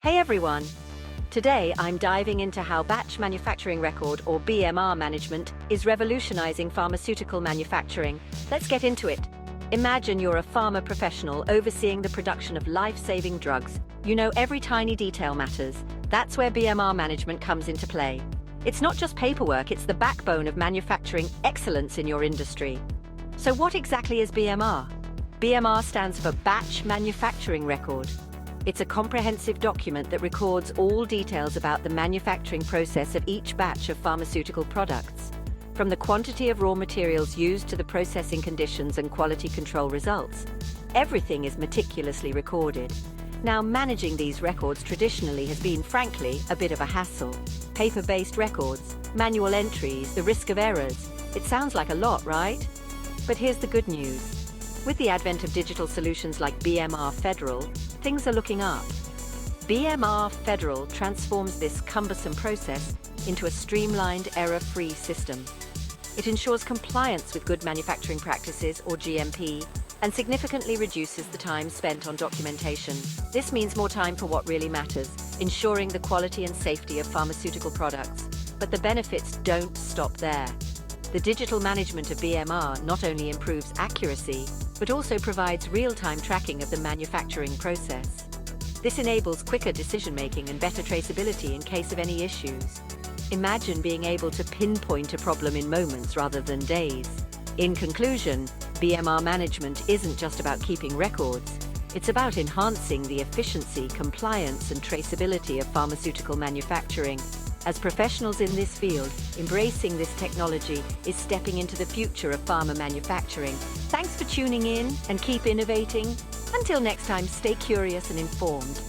Hey everyone! Today I'm diving into how batch manufacturing record, or BMR management, is revolutionizing pharmaceutical manufacturing. Let's get into it. Imagine you're a pharma professional overseeing the production of life-saving drugs. You know every tiny detail matters. That's where BMR management comes into play. It's not just paperwork, it's the backbone of manufacturing excellence in your industry. So what exactly is BMR? BMR stands for Batch Manufacturing Record. It's a comprehensive document that records all details about the manufacturing process of each batch of pharmaceutical products. From the quantity of raw materials used to the processing conditions and quality control results, everything is meticulously recorded. Now, managing these records traditionally has been, frankly, a bit of a hassle. Paper-based records, manual entries, the risk of errors. It sounds like a lot, right? But here's the good news. With the advent of digital solutions like BMR Federal, things are looking up. BMR Federal transforms this cumbersome process into a streamlined, error-free system. It ensures compliance with good manufacturing practices, or GMP, and significantly reduces the time spent on documentation. This means more time for what really matters, ensuring the quality and safety of pharmaceutical products. But the benefits don't stop there. The digital management of BMR not only improves accuracy, but also provides real-time tracking of the manufacturing process. This enables quicker decision-making and better traceability in case of any issues. Imagine being able to pinpoint a problem in moments rather than days. In conclusion, BMR management isn't just about keeping records. It's about enhancing the efficiency, compliance, and traceability of pharmaceutical manufacturing. As professionals in this field, embracing this technology is stepping into the future of pharma manufacturing. Thanks for tuning in and keep innovating. Until next time, stay curious and informed.